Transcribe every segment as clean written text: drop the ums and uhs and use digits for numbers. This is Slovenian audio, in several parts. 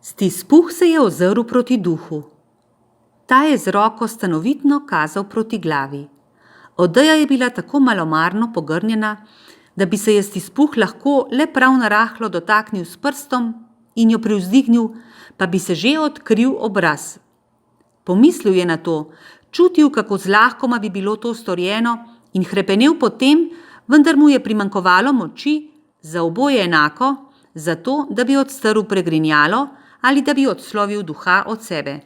Stispuh se je ozrl proti duhu. Ta je z roko stanovitno kazal proti glavi. Odeja je bila tako malomarno pogrnjena, da bi se je Stispuh lahko le prav narahlo dotaknil s prstom in jo privzdignil, pa bi se že odkril obraz. Pomislil je na to, čutil, kako zlahkoma bi bilo to storjeno in hrepenel potem, vendar mu je primanjkovalo moči, za oboje enako, zato, da bi odstrl pregrinjalo ali da bi odslovil duha od sebe.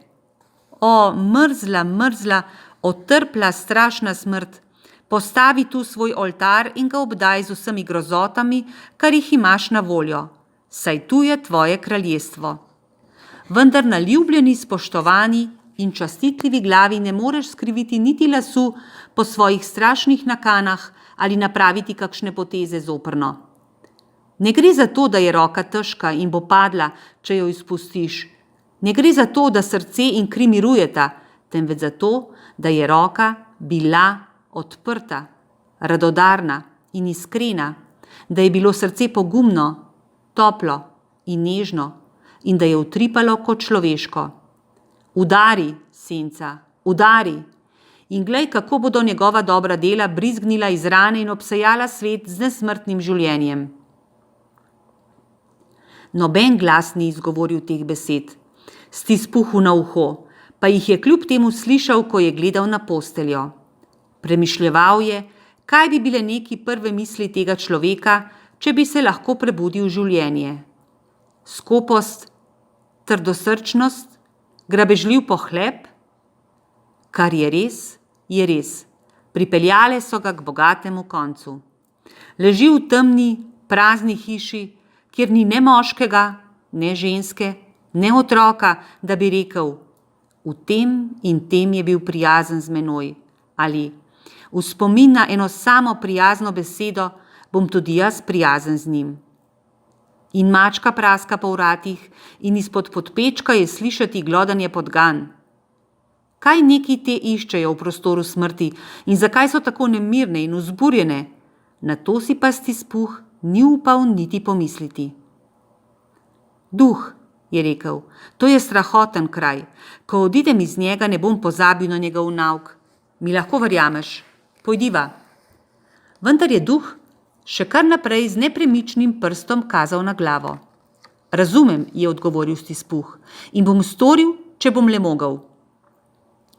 O, mrzla, mrzla, otrpla, strašna smrt, postavi tu svoj oltar in ga obdaj z vsemi grozotami, kar jih imaš na voljo, saj tu je tvoje kraljestvo. Vendar na ljubljeni, spoštovani in častitljivi glavi ne moreš skriviti niti lasu po svojih strašnih nakanah ali napraviti kakšne poteze zoprno. Ne gre za to, da je roka težka in bo padla, če jo izpustiš. Ne gre za to, da srce in kri mirujeta, temveč za to, da je roka bila odprta, radodarna in iskrena, da je bilo srce pogumno, toplo in nežno in da je utripalo kot človeško. Udari, senca, udari in glej, kako bodo njegova dobra dela brizgnila iz rane in obsejala svet z nesmrtnim življenjem. Noben glas ni izgovoril teh besed. Stispuhu na uho, pa jih je kljub temu slišal, ko je gledal na posteljo. Premišljeval je, kaj bi bile neki prve misli tega človeka, če bi se lahko prebudil v življenje. Skopost, trdosrčnost, grabežljiv pohlep? Kar je res, je res. Pripeljale so ga k bogatemu koncu. Leži v temni, prazni hiši, kjer ni ne moškega, ne ženske, ne otroka, da bi rekel, v tem in tem je bil prijazen z menoj, ali v spomin na eno samo prijazno besedo bom tudi jaz prijazen z njim. In mačka praska po vratih in izpod podpečka je slišati glodanje podgan. Kaj neki te iščejo v prostoru smrti in zakaj so tako nemirne in vzburjene? Na to si pa Stispuh ni upal niti pomisliti. Duh, je rekel, to je strahoten kraj. Ko odidem iz njega, ne bom pozabil na njegov nauk. Mi lahko verjameš? Pojdiva. Vendar je duh še kar naprej z nepremičnim prstom kazal na glavo. Razumem, je odgovoril Stispuh, in bom storil, če bom le mogel.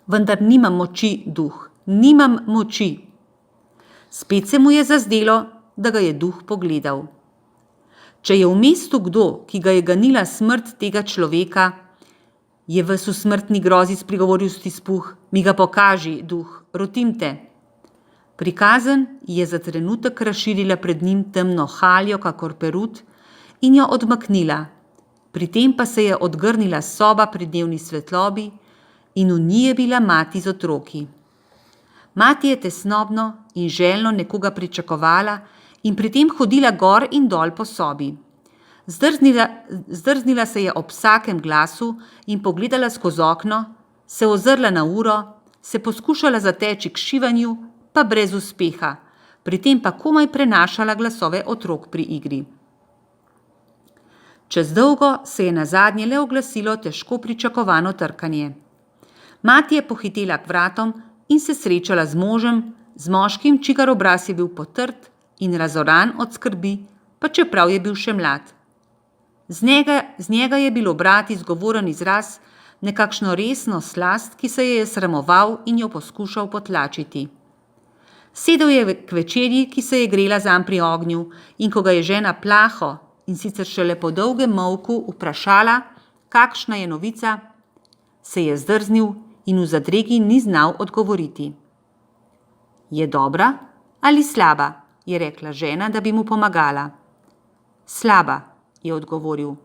Vendar nimam moči, duh, nimam moči. Spet se mu je zazdelo, da ga je duh pogledal. Če je v mestu kdo, ki ga je ganila smrt tega človeka, je ves v smrtni grozi spregovoril Stispuh, mi ga pokaži, duh, rotim te. Prikazen je za trenutek razširila pred njim temno haljo, kakor perut, in jo odmaknila. Pri tem pa se je odgrnila soba pri dnevni svetlobi in v njej je bila mati z otroki. Mati je tesnobno in željno nekoga pričakovala in pri tem hodila gor in dol po sobi. Zdrznila se je ob vsakem glasu in pogledala skozi okno, se ozrla na uro, se poskušala zateči k šivanju, pa brez uspeha, pri tem pa komaj prenašala glasove otrok pri igri. Čez dolgo se je nazadnje le oglasilo težko pričakovano trkanje. Mati je pohitela k vratom in se srečala z možem, z moškim, čigar obraz je bil potrt in razoran od skrbi, pa čeprav je bil še mlad. Z njega je bilo brati izgovoren izraz, nekakšno resno slast, ki se je sramoval in jo poskušal potlačiti. Sedel je k večerji, ki se je grela zanj pri ognju, in ko ga je žena plaho in sicer šele po dolgem molku vprašala, kakšna je novica, se je zdrznil in v zadregi ni znal odgovoriti. Je dobra ali slaba, je rekla žena, da bi mu pomagala. Slaba, je odgovoril.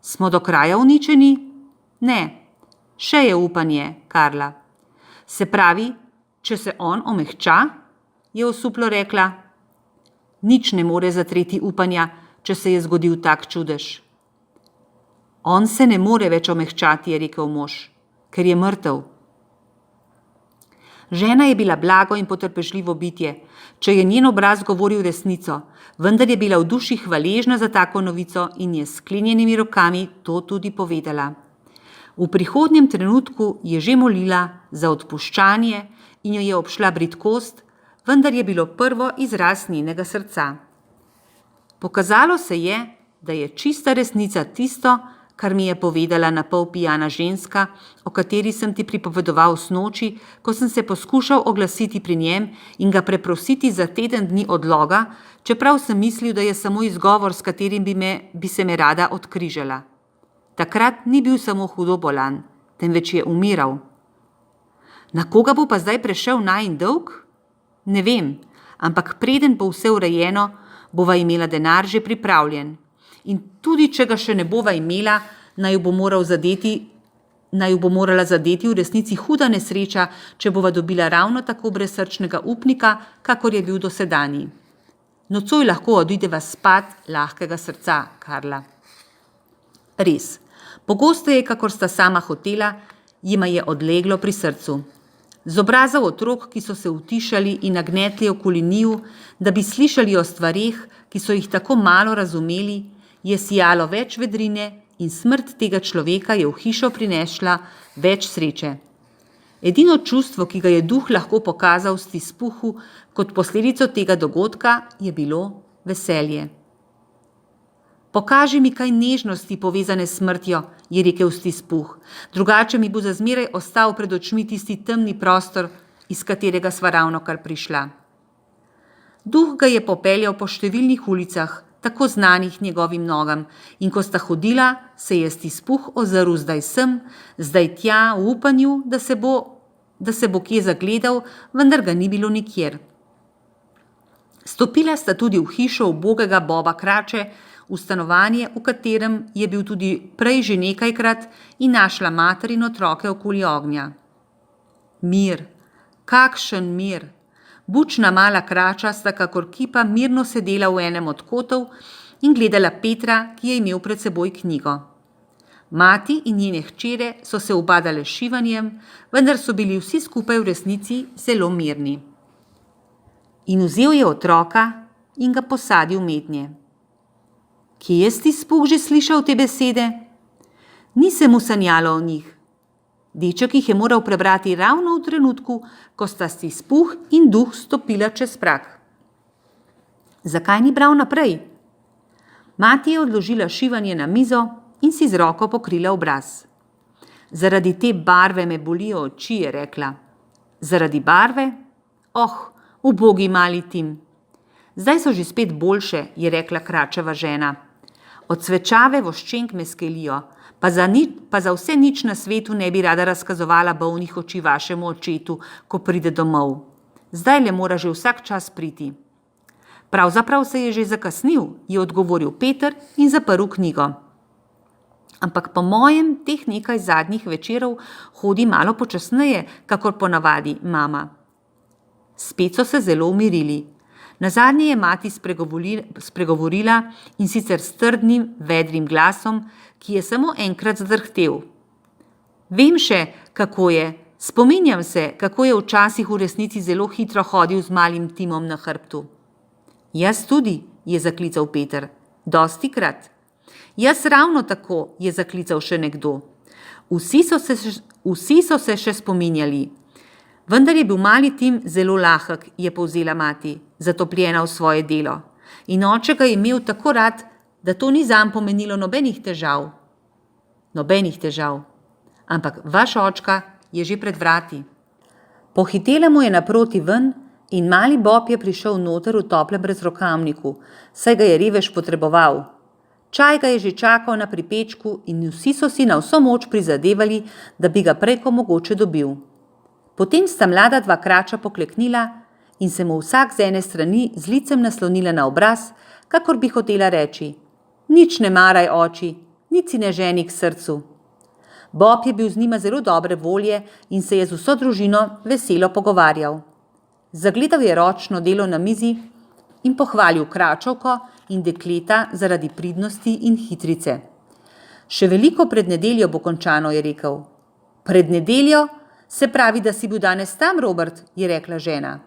Smo do kraja uničeni? Ne, še je upanje, Karla. Se pravi, če se on omehča, je osuplo rekla. Nič ne more zatreti upanja, če se je zgodil tak čudež. On se ne more več omehčati, je rekel mož, ker je mrtev. Žena je bila blago in potrpežljivo bitje, če je njen obraz govoril resnico, vendar je bila v duši hvaležna za tako novico in je s sklenjenimi rokami to tudi povedala. V prihodnjem trenutku je že molila za odpuščanje in jo je obšla bridkost, vendar je bilo prvo izraz njenega srca. Pokazalo se je, da je čista resnica tisto, kar mi je povedala na pol pijana ženska, o kateri sem ti pripovedoval snoči, ko sem se poskušal oglasiti pri njem in ga preprositi za teden dni odloga, čeprav sem mislil, da je samo izgovor, s katerim bi se me rada odkrižala. Takrat ni bil samo hudo bolan, temveč je umiral. Na koga bo pa zdaj prešel najin dolg? Ne vem, ampak preden bo vse urejeno, bova imela denar že pripravljen. In tudi, če ga še ne bova imela, naj jo bo morala zadeti v resnici huda nesreča, če bova dobila ravno tako brezsrčnega upnika, kakor je bil dosedanji. Nocoj lahko odideva spat lahkega srca, Karla. Res, pogosteje, kakor sta sama hotela, jima je odleglo pri srcu. Z obrazov otrok, ki so se utišali in nagnetli okoli njiju, da bi slišali o stvareh, ki so jih tako malo razumeli, je sijalo več vedrine in smrt tega človeka je v hišo prinesla več sreče. Edino čustvo, ki ga je duh lahko pokazal v stispuhu kot posledico tega dogodka, je bilo veselje. Pokaži mi kaj nežnosti povezane s smrtjo, je rekel stispuh, drugače mi bo za zmeraj ostal pred očmi tisti temni prostor, iz katerega sva ravnokar prišla. Duh ga je popeljal po številnih ulicah, tako znanih njegovim nogam, in ko sta hodila, se je stispuh ozrl zdaj sem, zdaj tja, v upanju, da se bo kje zagledal, vendar ga ni bilo nikjer. Stopila sta tudi v hišo ubogega Boba Krače, v stanovanje, v katerem je bil tudi prej že nekajkrat, in našla mater in otroke okoli ognja. Mir, kakšen mir! Bučna mala Krača sta kakor kipa mirno sedela v enem od kotov in gledala Petra, ki je imel pred seboj knjigo. Mati in njene hčere so se ubadale s šivanjem, vendar so bili vsi skupaj v resnici zelo mirni. In vzel je otroka in ga posadil mednje. Kje je stispuh že slišal te besede? Ni se mu sanjalo o njih. Deček jih je moral prebrati ravno v trenutku, ko sta stispuh in duh stopila čez prag. Zakaj ni bral naprej? Mati je odložila šivanje na mizo in si z roko pokrila obraz. Zaradi te barve me bolijo oči, je rekla. Zaradi barve? Oh, ubogi mali Tim. Zdaj so že spet boljše, je rekla Kračeva žena. Od svečave voščenk me skelijo, pa za vse nič na svetu ne bi rada razkazovala bolnih oči vašemu očetu, ko pride domov. Zdaj le mora že vsak čas priti. Pravzaprav se je že zakasnil, je odgovoril Peter in zaprl knjigo. Ampak po mojem teh nekaj zadnjih večerov hodi malo počasneje, kakor ponavadi, mama. Spet so se zelo umirili. Nazadnje je mati spregovorila in sicer s trdnim, vedrim glasom, ki je samo enkrat zadrhtel. Vem še, kako je. Spominjam se, kako je včasih v resnici zelo hitro hodil z malim Timom na hrbtu. Jaz tudi, je zaklical Peter. Dostikrat. Jaz ravno tako, je zaklical še nekdo. Vsi so se še spominjali. Vendar je bil mali Tim zelo lahek, je povzela mati, zatopljena v svoje delo. In oče ga je imel tako rad, da to ni zanj pomenilo nobenih težav. Nobenih težav. Ampak vaš očka je že pred vrati. Pohitela mu je naproti ven in mali Bob je prišel noter v toplem brezrokavniku, saj ga je revež potreboval. Čaj ga je že čakal na pripečku in vsi so si na vso moč prizadevali, da bi ga preko mogoče dobil. Potem sta mlada dva Krača pokleknila in se mu vsak z ene strani z licem naslonila na obraz, kakor bi hotela reči: Nič ne maraj, oči, nič si ne ženi k srcu. Bob je bil z njima zelo dobre volje in se je z vso družino veselo pogovarjal. Zagledal je ročno delo na mizi in pohvalil Kračovko in dekleta zaradi pridnosti in hitrice. Še veliko pred nedeljo bo končano, je rekel. Pred nedeljo? Se pravi, da si bil danes tam, Robert, je rekla žena.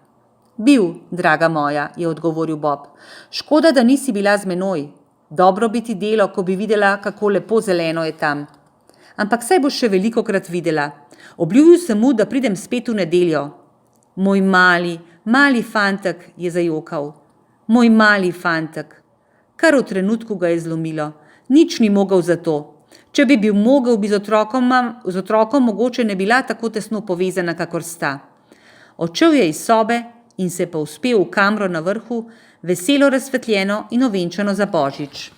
Bil, draga moja, je odgovoril Bob. Škoda, da nisi bila z menoj. Dobro bi ti delo, ko bi videla, kako lepo zeleno je tam. Ampak saj boš še velikokrat videla. Obljubil sem mu, da pridem spet v nedeljo. Moj mali fantek, je zajokal. Moj mali fantek. Kar v trenutku ga je zlomilo. Nič ni mogel za to. Če bi bil mogel, bi z otrokom mogoče ne bila tako tesno povezana, kakor sta. Odšel je iz sobe in se povzpel v kamro na vrhu, veselo razsvetljeno in ovenčano za Božič.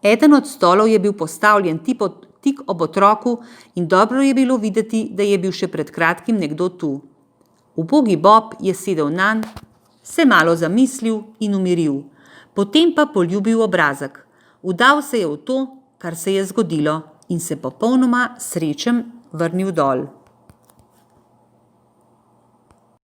Eden od stolov je bil postavljen tik ob otroku in dobro je bilo videti, da je bil še pred kratkim nekdo tu. Ubogi Bob je sedel nanj, se malo zamislil in umiril, potem pa poljubil obrazek. Vdal se je v to, kar se je zgodilo in se popolnoma srečen vrnil dol.